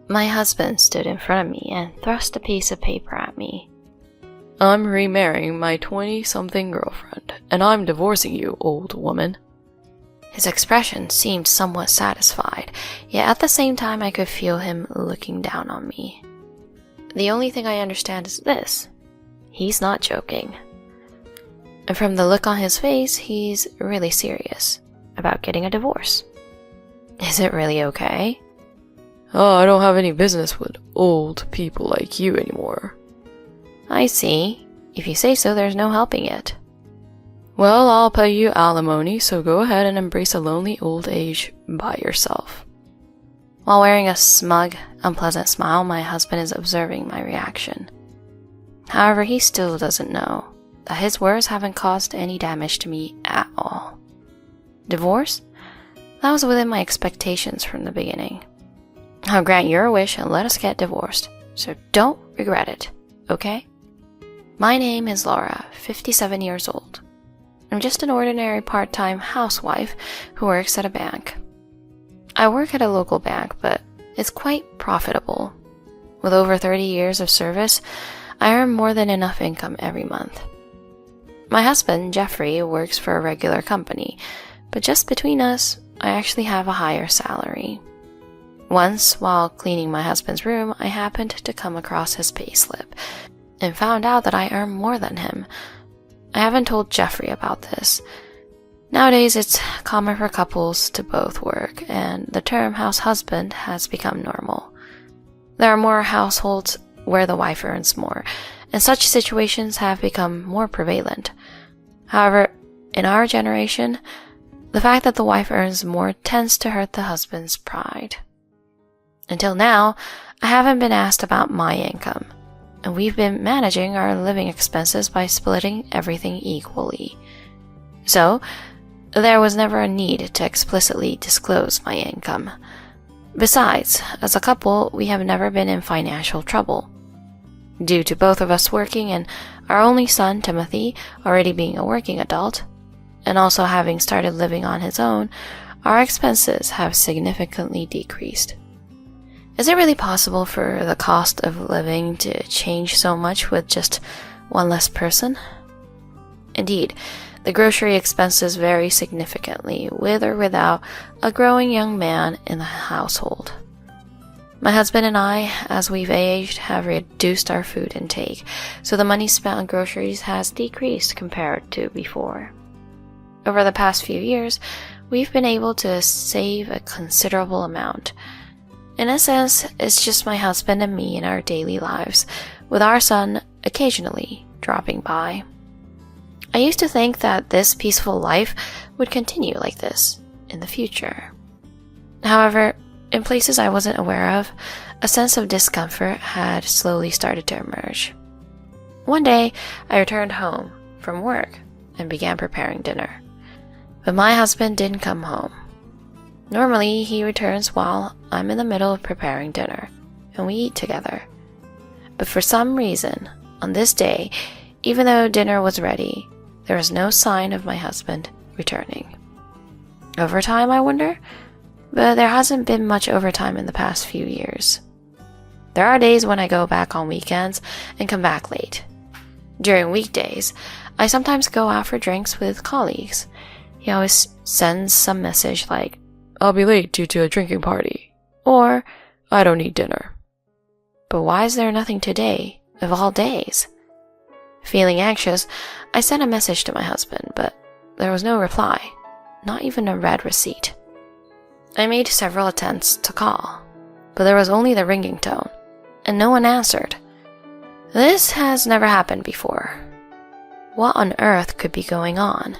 My husband stood in front of me and thrust a piece of paper at me. I'm remarrying my 20-something girlfriend, and I'm divorcing you, old woman. His expression seemed somewhat satisfied, yet at the same time I could feel him looking down on me. The only thing I understand is this: he's not joking. And from the look on his face, he's really serious about getting a divorce. Is it really okay? Oh, I don't have any business with old people like you anymore. I see. If you say so, there's no helping it. Well, I'll pay you alimony, so go ahead and embrace a lonely old age by yourself. While wearing a smug, unpleasant smile, my husband is observing my reaction. However, he still doesn't know that his words haven't caused any damage to me at all. Divorce? That was within my expectations from the beginning. I'll grant your wish and let us get divorced, so don't regret it, okay? My name is Laura, 57 years old. I'm just an ordinary part-time housewife who works at a bank. I work at a local bank, but it's quite profitable. With over 30 years of service, I earn more than enough income every month. My husband, Jeffrey, works for a regular company, but just between us, I actually have a higher salary. Once, while cleaning my husband's room, I happened to come across his payslip and found out that I earn more than him. I haven't told Jeffrey about this. Nowadays, it's common for couples to both work, and the term house husband has become normal. There are more households where the wife earns more, and such situations have become more prevalent. However, in our generation, the fact that the wife earns more tends to hurt the husband's pride. Until now, I haven't been asked about my income, and we've been managing our living expenses by splitting everything equally. So, there was never a need to explicitly disclose my income. Besides, as a couple, we have never been in financial trouble. Due to both of us working and our only son, Timothy, already being a working adult, and also having started living on his own, our expenses have significantly decreased. Is it really possible for the cost of living to change so much with just one less person? Indeed, the grocery expenses vary significantly with or without a growing young man in the household. My husband and I, as we've aged, have reduced our food intake, so the money spent on groceries has decreased compared to before. Over the past few years, we've been able to save a considerable amount. In a sense, it's just my husband and me in our daily lives, with our son occasionally dropping by. I used to think that this peaceful life would continue like this in the future. However, in places I wasn't aware of, a sense of discomfort had slowly started to emerge. One day, I returned home from work and began preparing dinner. But my husband didn't come home. Normally, he returns while I'm in the middle of preparing dinner, and we eat together. But for some reason, on this day, even though dinner was ready, there was no sign of my husband returning. Overtime, I wonder? But there hasn't been much overtime in the past few years. There are days when I go back on weekends and come back late. During weekdays, I sometimes go out for drinks with colleagues. He always sends some message like, "I'll be late due to a drinking party," or "I don't eat dinner." But why is there nothing today, of all days? Feeling anxious, I sent a message to my husband, but there was no reply, not even a read receipt. I made several attempts to call, but there was only the ringing tone, and no one answered. This has never happened before. What on earth could be going on?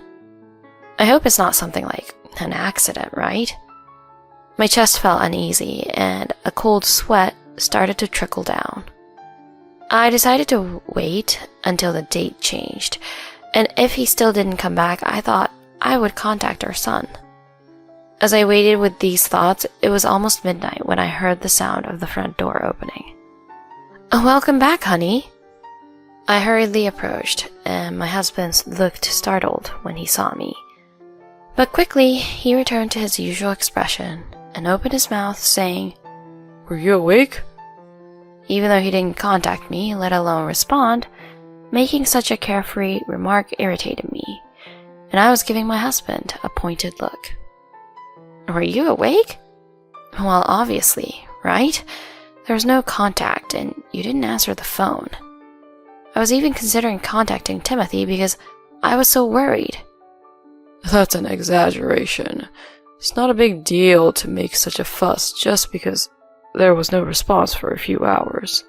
I hope it's not something like an accident, right? My chest felt uneasy, and a cold sweat started to trickle down. I decided to wait until the date changed, and if he still didn't come back, I thought I would contact our son. As I waited with these thoughts, it was almost midnight when I heard the sound of the front door opening. "Welcome back, honey." I hurriedly approached, and my husband looked startled when he saw me. But quickly, he returned to his usual expression and opened his mouth, saying, Were you awake? Even though he didn't contact me, let alone respond, making such a carefree remark irritated me, and I was giving my husband a pointed look. Were you awake? Well, obviously, right? There was no contact, and you didn't answer the phone. I was even considering contacting Timothy because I was so worried. That's an exaggeration. It's not a big deal to make such a fuss just because there was no response for a few hours.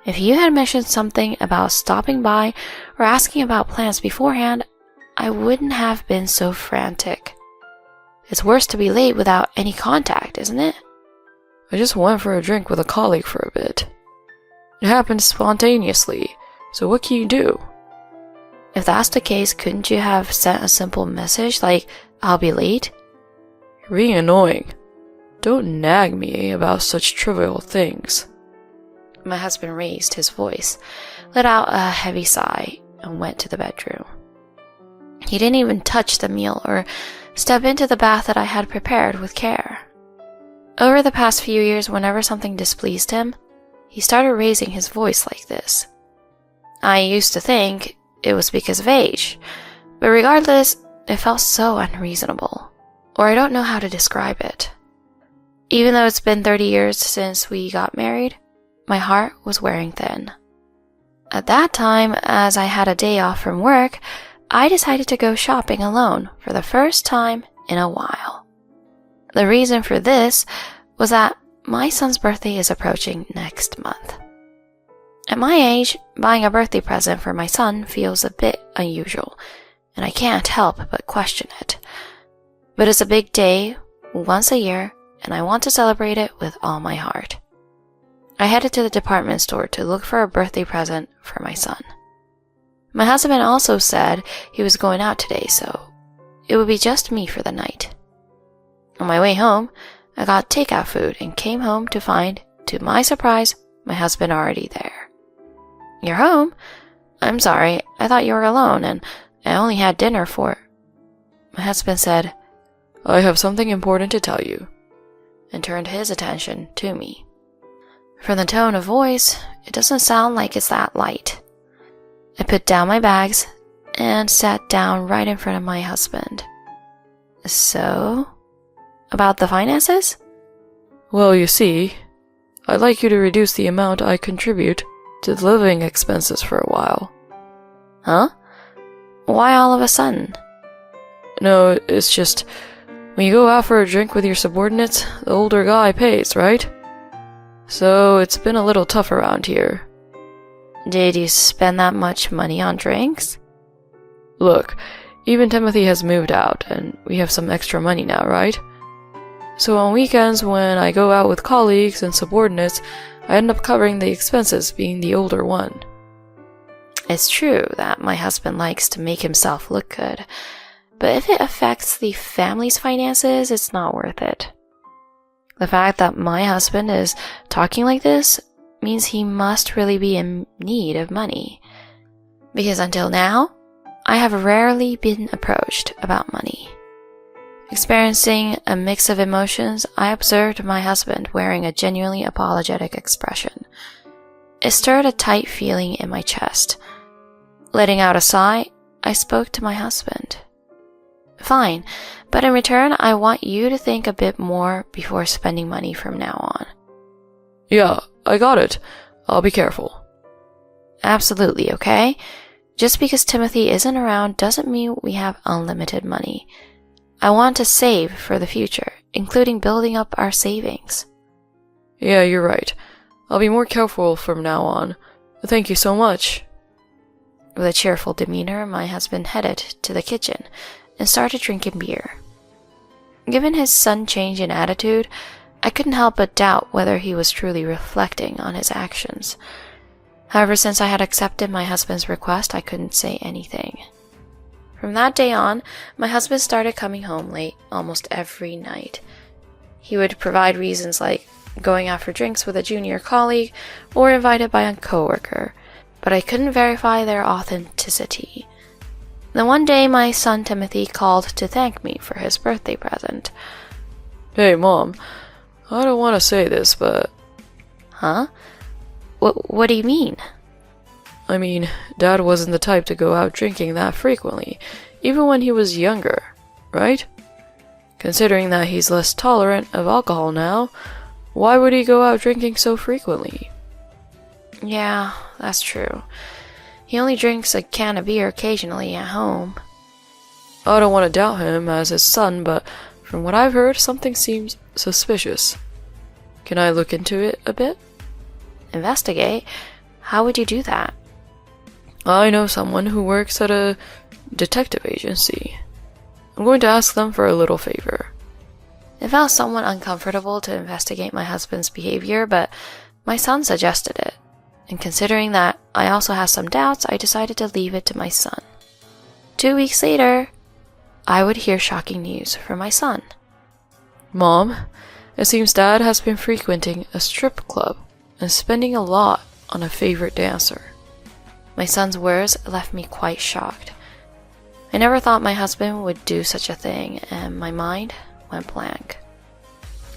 If you had mentioned something about stopping by or asking about plans beforehand, I wouldn't have been so frantic. It's worse to be late without any contact, isn't it? I just went for a drink with a colleague for a bit. It happened spontaneously, so what can you do? If that's the case, couldn't you have sent a simple message like, I'll be late? You're being annoying. Don't nag me about such trivial things. My husband raised his voice, let out a heavy sigh, and went to the bedroom. He didn't even touch the meal or step into the bath that I had prepared with care. Over the past few years, whenever something displeased him, he started raising his voice like this. I used to think it was because of age, but regardless, it felt so unreasonable, or I don't know how to describe it. Even though it's been 30 years since we got married, my heart was wearing thin. At that time, as I had a day off from work, I decided to go shopping alone for the first time in a while. The reason for this was that my son's birthday is approaching next month. At my age, buying a birthday present for my son feels a bit unusual, and I can't help but question it. But it's a big day, once a year, and I want to celebrate it with all my heart. I headed to the department store to look for a birthday present for my son. My husband also said he was going out today, so it would be just me for the night. On my way home, I got takeout food and came home to find, to my surprise, my husband already there. You're home? I'm sorry, I thought you were alone and I only had dinner for... My husband said, I have something important to tell you, and turned his attention to me. From the tone of voice, it doesn't sound like it's that light. I put down my bags and sat down right in front of my husband. So, about the finances? Well, you see, I'd like you to reduce the amount I contribute to the living expenses for a while. Huh? Why all of a sudden? No, it's just, when you go out for a drink with your subordinates, the older guy pays, right? So it's been a little tough around here. Did you spend that much money on drinks? Look, even Timothy has moved out, and we have some extra money now, right? So on weekends when I go out with colleagues and subordinates, I end up covering the expenses, being the older one. It's true that my husband likes to make himself look good, but if it affects the family's finances, it's not worth it. The fact that my husband is talking like this means he must really be in need of money. Because until now, I have rarely been approached about money. Experiencing a mix of emotions, I observed my husband wearing a genuinely apologetic expression. It stirred a tight feeling in my chest. Letting out a sigh, I spoke to my husband. Fine, but in return, I want you to think a bit more before spending money from now on. Yeah, I got it. I'll be careful. Absolutely, okay? Just because Timothy isn't around doesn't mean we have unlimited money. I want to save for the future, including building up our savings. Yeah, you're right. I'll be more careful from now on. Thank you so much. With a cheerful demeanor, my husband headed to the kitchen and started drinking beer. Given his sudden change in attitude, I couldn't help but doubt whether he was truly reflecting on his actions. However, since I had accepted my husband's request, I couldn't say anything. From that day on, my husband started coming home late almost every night. He would provide reasons like going out for drinks with a junior colleague or invited by a coworker, but I couldn't verify their authenticity. Then one day, my son Timothy called to thank me for his birthday present. Hey, Mom. I don't want to say this, but... Huh? What do you mean? I mean, Dad wasn't the type to go out drinking that frequently, even when he was younger, right? Considering that he's less tolerant of alcohol now, why would he go out drinking so frequently? Yeah, that's true. He only drinks a can of beer occasionally at home. I don't want to doubt him as his son, but from what I've heard, something seems suspicious. Can I look into it a bit? Investigate? How would you do that? I know someone who works at a detective agency. I'm going to ask them for a little favor. It felt somewhat uncomfortable to investigate my husband's behavior, but my son suggested it. And considering that I also had some doubts, I decided to leave it to my son. 2 weeks later, I would hear shocking news from my son. Mom, it seems Dad has been frequenting a strip club and spending a lot on a favorite dancer. My son's words left me quite shocked. I never thought my husband would do such a thing, and my mind went blank.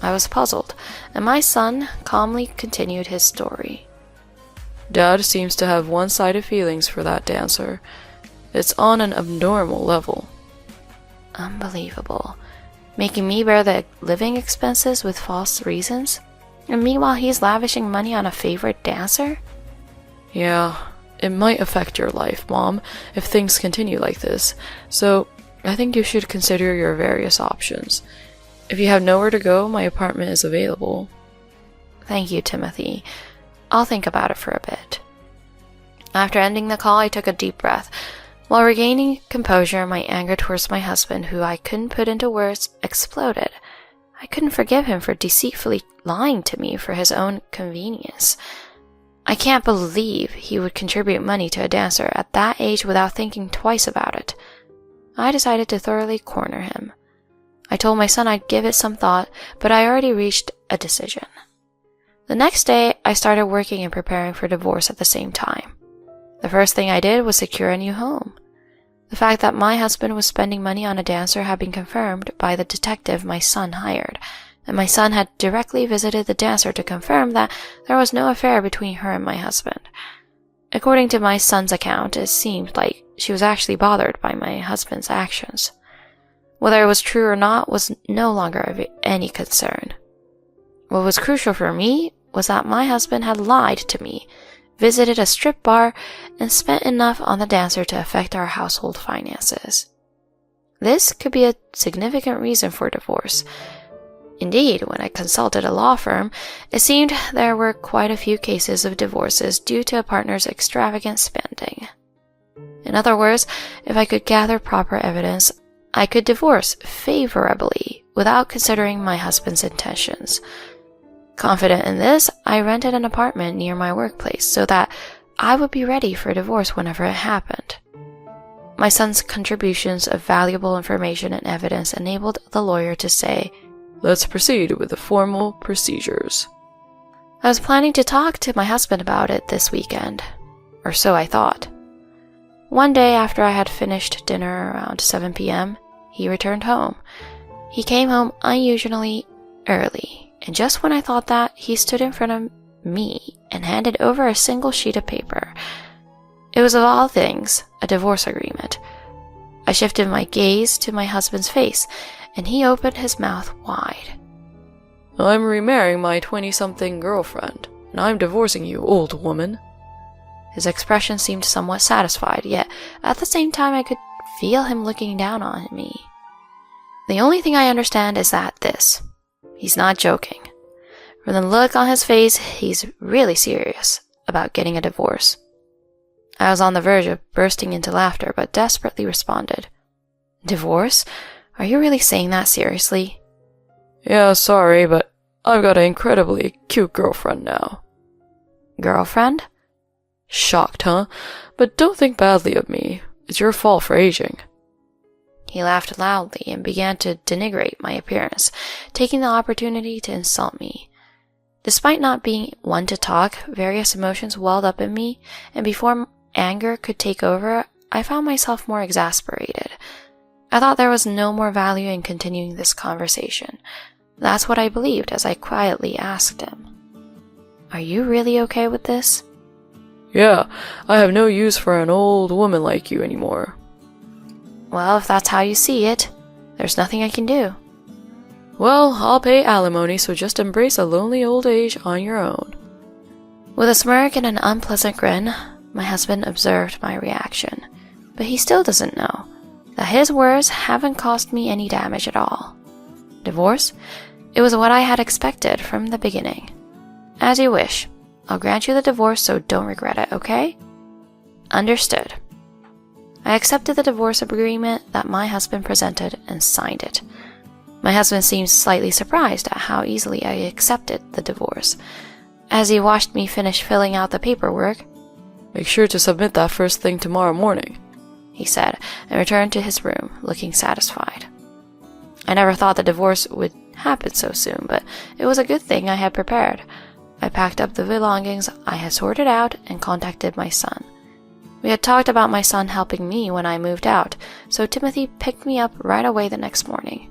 I was puzzled, and my son calmly continued his story. Dad seems to have one-sided feelings for that dancer. It's on an abnormal level. Unbelievable. Making me bear the living expenses with false reasons? And meanwhile he's lavishing money on a favorite dancer? Yeah, it might affect your life, Mom, if things continue like this. So, I think you should consider your various options. If you have nowhere to go, my apartment is available. Thank you, Timothy. I'll think about it for a bit. After ending the call, I took a deep breath. While regaining composure, my anger towards my husband, who I couldn't put into words, exploded. I couldn't forgive him for deceitfully lying to me for his own convenience. I can't believe he would contribute money to a dancer at that age without thinking twice about it. I decided to thoroughly corner him. I told my son I'd give it some thought, but I already reached a decision. The next day, I started working and preparing for divorce at the same time. The first thing I did was secure a new home. The fact that my husband was spending money on a dancer had been confirmed by the detective my son hired, and my son had directly visited the dancer to confirm that there was no affair between her and my husband. According to my son's account, it seemed like she was actually bothered by my husband's actions. Whether it was true or not was no longer of any concern. What was crucial for me was that my husband had lied to me, visited a strip bar, and spent enough on the dancer to affect our household finances. This could be a significant reason for divorce. Indeed, when I consulted a law firm, it seemed there were quite a few cases of divorces due to a partner's extravagant spending. In other words, if I could gather proper evidence, I could divorce favorably without considering my husband's intentions. Confident in this, I rented an apartment near my workplace so that I would be ready for divorce whenever it happened. My son's contributions of valuable information and evidence enabled the lawyer to say, "Let's proceed with the formal procedures." I was planning to talk to my husband about it this weekend, or so I thought. One day after I had finished dinner around 7 p.m., he returned home. He came home unusually early, and just when I thought that, he stood in front of me and handed over a single sheet of paper. It was, of all things, a divorce agreement. I shifted my gaze to my husband's face, and he opened his mouth wide. "I'm remarrying my 20-something girlfriend, and I'm divorcing you, old woman." His expression seemed somewhat satisfied, yet at the same time I could feel him looking down on me. The only thing I understand is that he's not joking. From the look on his face, he's really serious about getting a divorce. I was on the verge of bursting into laughter, but desperately responded, "Divorce? Are you really saying that seriously?" "Yeah, sorry, but I've got an incredibly cute girlfriend now." "Girlfriend?" "Shocked, huh? But don't think badly of me. It's your fault for aging." He laughed loudly and began to denigrate my appearance, taking the opportunity to insult me. Despite not being one to talk, various emotions welled up in me, and before anger could take over, I found myself more exasperated. I thought there was no more value in continuing this conversation. That's what I believed as I quietly asked him, "Are you really okay with this?" Yeah, I have no use for an old woman like you anymore. Well, if that's how you see it, there's nothing I can do. Well, I'll pay alimony, so just embrace a lonely old age on your own. With a smirk and an unpleasant grin, my husband observed my reaction, but he still doesn't know that his words haven't caused me any damage at all. Divorce? It was what I had expected from the beginning. As you wish. I'll grant you the divorce, so don't regret it, okay? Understood. I accepted the divorce agreement that my husband presented and signed it. My husband seemed slightly surprised at how easily I accepted the divorce. As he watched me finish filling out the paperwork, "Make sure to submit that first thing tomorrow morning," he said, and returned to his room, looking satisfied. I never thought the divorce would happen so soon, but it was a good thing I had prepared. I packed up the belongings I had sorted out and contacted my son. We had talked about my son helping me when I moved out, so Timothy picked me up right away the next morning.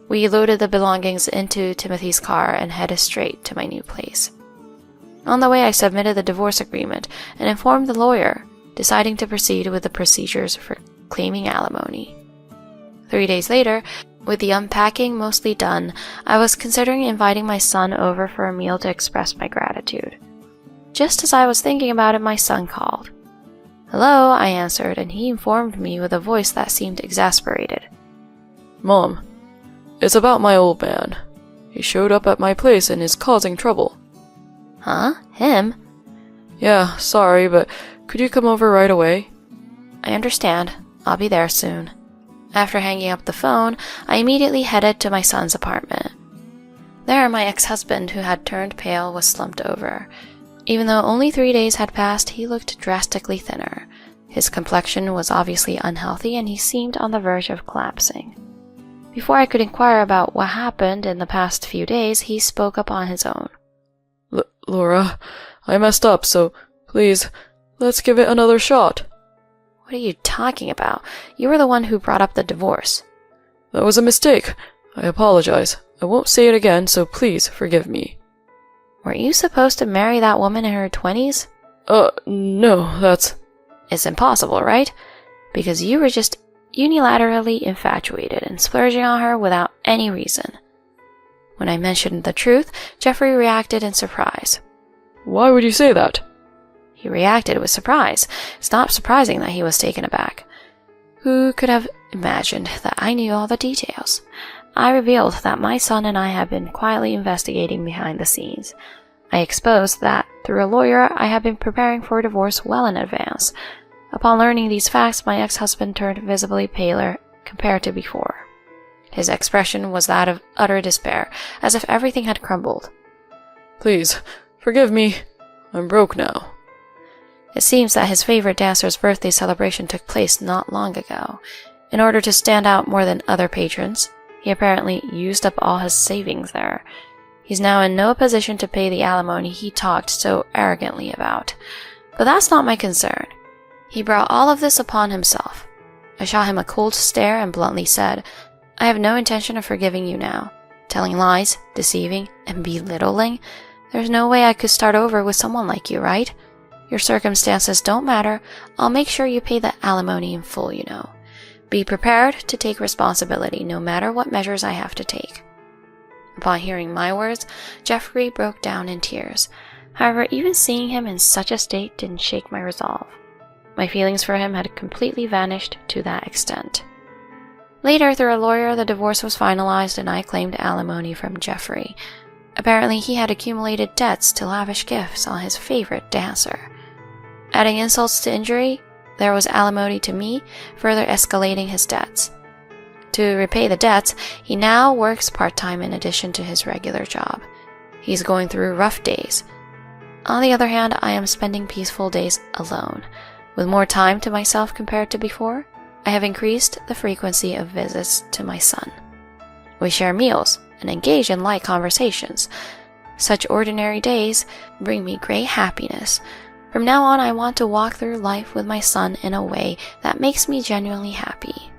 We loaded the belongings into Timothy's car and headed straight to my new place. On the way, I submitted the divorce agreement and informed the lawyer, deciding to proceed with the procedures for claiming alimony. 3 days later, with the unpacking mostly done, I was considering inviting my son over for a meal to express my gratitude. Just as I was thinking about it, my son called. "Hello," I answered, and he informed me with a voice that seemed exasperated. "Mom, it's about my old man. He showed up at my place and is causing trouble." "Huh? Him?" "Yeah, sorry, but could you come over right away?" "I understand. I'll be there soon." After hanging up the phone, I immediately headed to my son's apartment. There, my ex-husband, who had turned pale, was slumped over. Even though only 3 days had passed, he looked drastically thinner. His complexion was obviously unhealthy, and he seemed on the verge of collapsing. Before I could inquire about what happened in the past few days, he spoke up on his own. Laura, I messed up, so please, let's give it another shot." "What are you talking about? You were the one who brought up the divorce." "That was a mistake. I apologize. I won't say it again, so please forgive me." "Were you supposed to marry that woman in her 20s? No, that's..." "It's impossible, right? Because you were just unilaterally infatuated and splurging on her without any reason." When I mentioned the truth, Jeffrey reacted in surprise. "Why would you say that?" He reacted with surprise. It's not surprising that he was taken aback. Who could have imagined that I knew all the details? I revealed that my son and I had been quietly investigating behind the scenes. I exposed that, through a lawyer, I had been preparing for a divorce well in advance. Upon learning these facts, my ex-husband turned visibly paler compared to before. His expression was that of utter despair, as if everything had crumbled. "Please, forgive me. I'm broke now." It seems that his favorite dancer's birthday celebration took place not long ago. In order to stand out more than other patrons, he apparently used up all his savings there. He's now in no position to pay the alimony he talked so arrogantly about. But that's not my concern. He brought all of this upon himself. I shot him a cold stare and bluntly said, "I have no intention of forgiving you now. Telling lies, deceiving, and belittling? There's no way I could start over with someone like you, right? Your circumstances don't matter. I'll make sure you pay the alimony in full, you know. Be prepared to take responsibility no matter what measures I have to take." Upon hearing my words, Jeffrey broke down in tears. However, even seeing him in such a state didn't shake my resolve. My feelings for him had completely vanished to that extent. Later, through a lawyer, the divorce was finalized and I claimed alimony from Jeffrey. Apparently, he had accumulated debts to lavish gifts on his favorite dancer. Adding insults to injury, there was alimony to me, further escalating his debts. To repay the debts, he now works part-time in addition to his regular job. He's going through rough days. On the other hand, I am spending peaceful days alone. With more time to myself compared to before, I have increased the frequency of visits to my son. We share meals and engage in light conversations. Such ordinary days bring me great happiness. From now on, I want to walk through life with my son in a way that makes me genuinely happy.